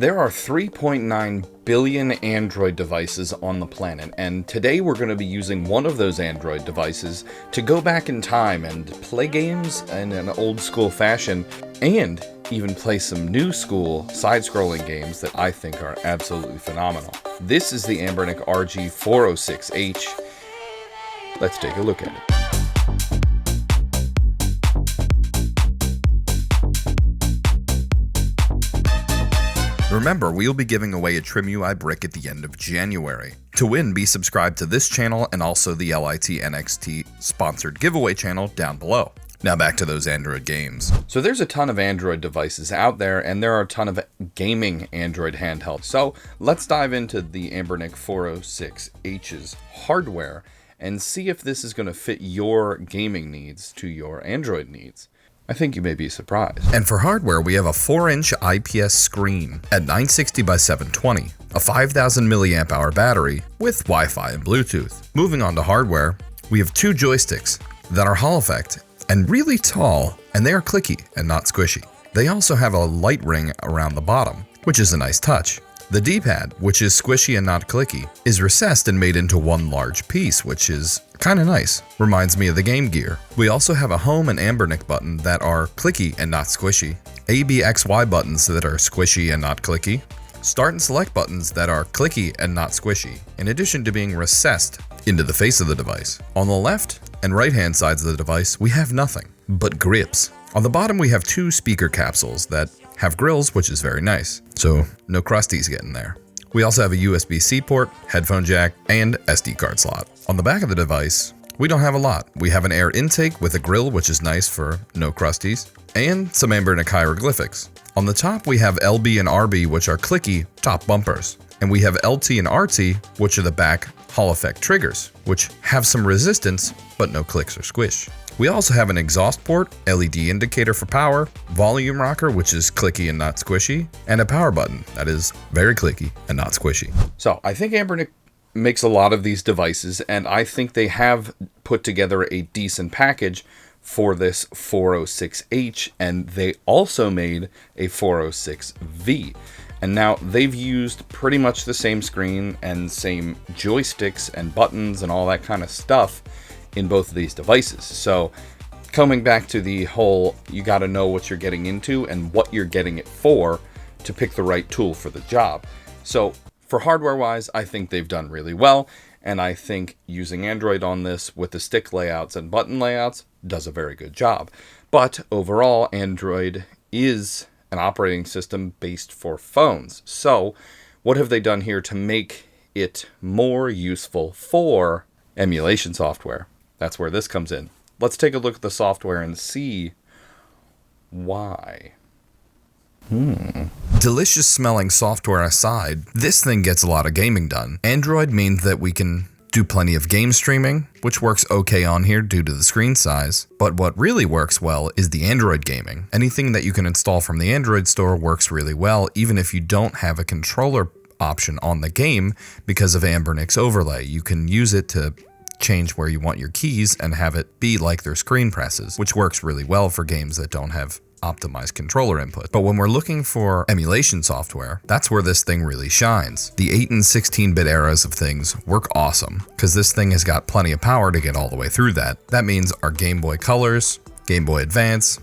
There are 3.9 billion Android devices on the planet, and today we're going to be using one of those Android devices to go back in time and play games in an old school fashion, and even play some new school side-scrolling games that I think are absolutely phenomenal. This is the Anbernic RG 406H. Let's take a look at it. Remember, we'll be giving away a Trim UI brick at the end of January. To win, be subscribed to this channel and also the LIT NXT sponsored giveaway channel down below. Now back to those Android games. So there's a ton of Android devices out there, and there are a ton of gaming Android handhelds. So let's dive into the Anbernic 406H's hardware and see if this is going to fit your gaming needs to your Android needs. I think you may be surprised. And for hardware, we have a 4-inch IPS screen at 960 by 720, a 5000 milliamp hour battery with Wi-Fi and Bluetooth. Moving on to hardware, we have two joysticks that are Hall effect and really tall, and they are clicky and not squishy. They also have a light ring around the bottom, which is a nice touch. The D-pad, which is squishy and not clicky, is recessed and made into one large piece, which is kinda nice. Reminds me of the Game Gear. We also have a home and Anbernic button that are clicky and not squishy, ABXY buttons that are squishy and not clicky, start and select buttons that are clicky and not squishy, in addition to being recessed into the face of the device. On the left and right hand sides of the device, we have nothing but grips. On the bottom, we have two speaker capsules that have grills, which is very nice, so no crusties getting there. We also have a USB-C port, headphone jack, and SD card slot. On the back of the device, we don't have a lot. We have an air intake with a grill, which is nice for no crusties, and some Anbernic hieroglyphics. On the top, we have LB and RB, which are clicky top bumpers, and we have LT and RT, which are the back Hall effect triggers, which have some resistance, but no clicks or squish. We also have an exhaust port, LED indicator for power, volume rocker, which is clicky and not squishy, and a power button that is very clicky and not squishy. So I think Anbernic makes a lot of these devices, and I think they have put together a decent package for this 406H, and they also made a 406V. And now they've used pretty much the same screen and same joysticks and buttons and all that kind of stuff in both of these devices. So coming back to the whole, you got to know what you're getting into and what you're getting it for to pick the right tool for the job. So for hardware wise, I think they've done really well. And I think using Android on this with the stick layouts and button layouts does a very good job. But overall, Android is an operating system based for phones. So what have they done here to make it more useful for emulation software? That's where this comes in. Let's take a look at the software and see why. Delicious smelling software aside, this thing gets a lot of gaming done. Android means that we can do plenty of game streaming, which works okay on here due to the screen size. But what really works well is the Android gaming. Anything that you can install from the Android store works really well, even if you don't have a controller option on the game because of Anbernic's overlay. You can use it to change where you want your keys and have it be like their screen presses, which works really well for games that don't have optimized controller input. But when we're looking for emulation software, that's where this thing really shines. The 8 and 16-bit eras of things work awesome because this thing has got plenty of power to get all the way through that. That means our Game Boy Colors, Game Boy Advance,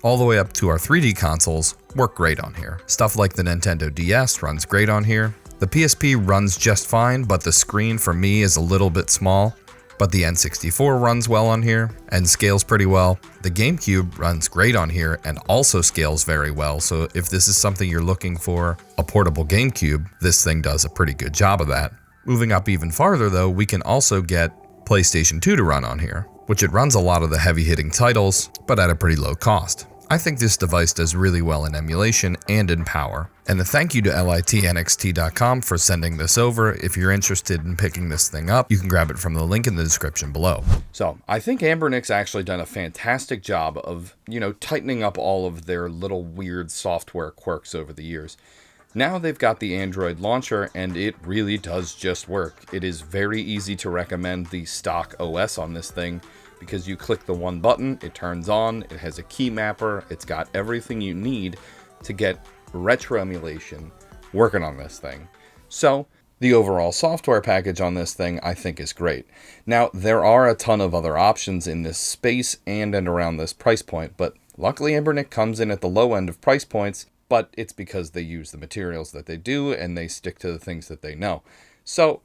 all the way up to our 3D consoles work great on here. Stuff like the Nintendo DS runs great on here. The PSP runs just fine, but the screen for me is a little bit small. But the N64 runs well on here and scales pretty well. The GameCube runs great on here and also scales very well. So if this is something you're looking for, a portable GameCube, this thing does a pretty good job of that. Moving up even farther though, we can also get PlayStation 2 to run on here, which it runs a lot of the heavy hitting titles, but at a pretty low cost. I think this device does really well in emulation and in power. And a thank you to LITNXT.com for sending this over. If you're interested in picking this thing up, you can grab it from the link in the description below. So I think Anbernic's actually done a fantastic job of, tightening up all of their little weird software quirks over the years. Now they've got the Android launcher, and it really does just work. It is very easy to recommend the stock OS on this thing, because you click the one button, it turns on, it has a key mapper, it's got everything you need to get retro emulation working on this thing. So the overall software package on this thing, I think, is great. Now, there are a ton of other options in this space and around this price point, but luckily Anbernic comes in at the low end of price points, but it's because they use the materials that they do and they stick to the things that they know. So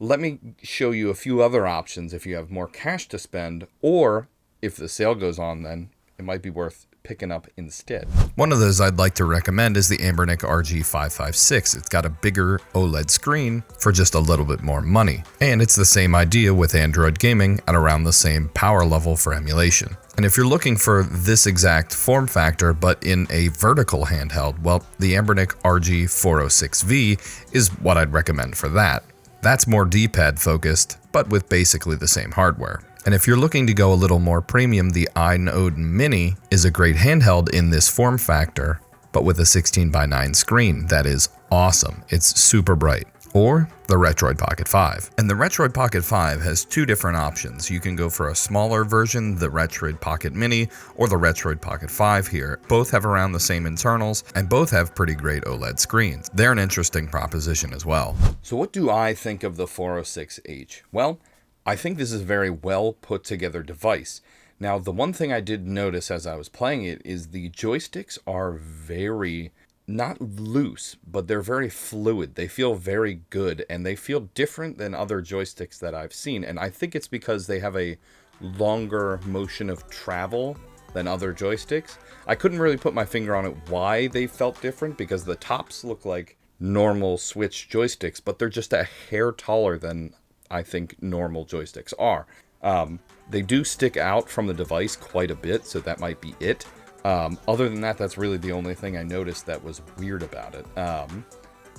let me show you a few other options if you have more cash to spend, or if the sale goes on, then it might be worth picking up instead. One of those I'd like to recommend is the Anbernic RG 556. It's got a bigger OLED screen for just a little bit more money. And it's the same idea with Android gaming at around the same power level for emulation. And if you're looking for this exact form factor, but in a vertical handheld, well, the Anbernic RG 406V is what I'd recommend for that. That's more D-pad focused, but with basically the same hardware. And if you're looking to go a little more premium, the iNode Mini is a great handheld in this form factor, but with a 16:9 screen. That is awesome. It's super bright. Or the Retroid Pocket 5. And the Retroid Pocket 5 has two different options. You can go for a smaller version, the Retroid Pocket Mini, or the Retroid Pocket 5 here. Both have around the same internals, and both have pretty great OLED screens. They're an interesting proposition as well. So what do I think of the 406H? Well, I think this is a very well put together device. Now, the one thing I did notice as I was playing it is the joysticks are very, not loose, but they're very fluid. They feel very good, and they feel different than other joysticks that I've seen. And I think it's because they have a longer motion of travel than other joysticks. I couldn't really put my finger on it why they felt different, because the tops look like normal Switch joysticks, but they're just a hair taller than I think normal joysticks are. They do stick out from the device quite a bit, so that might be it. Other than that, that's really the only thing I noticed that was weird about it.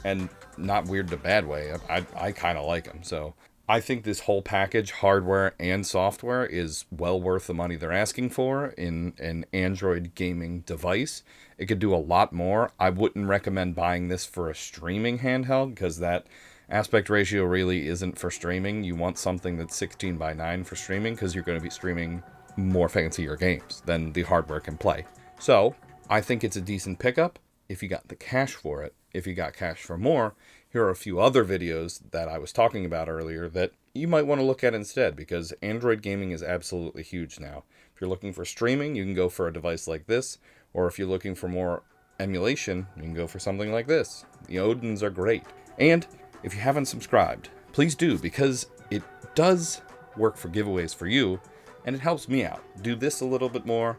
And not weird in a bad way. I kind of like them. So I think this whole package, hardware and software, is well worth the money they're asking for in an Android gaming device. It could do a lot more. I wouldn't recommend buying this for a streaming handheld, because that aspect ratio really isn't for streaming. You want something that's 16:9 for streaming, because you're going to be streaming more fancier games than the hardware can play. So I think it's a decent pickup if you got the cash for it. If you got cash for more, here are a few other videos that I was talking about earlier that you might want to look at instead, because Android gaming is absolutely huge now. If you're looking for streaming, you can go for a device like this, or if you're looking for more emulation, you can go for something like this. The Odins are great. And if you haven't subscribed, please do, because it does work for giveaways for you, and it helps me out. Do this a little bit more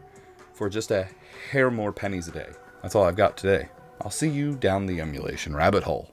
for just a hair more pennies a day. That's all I've got today. I'll see you down the emulation rabbit hole.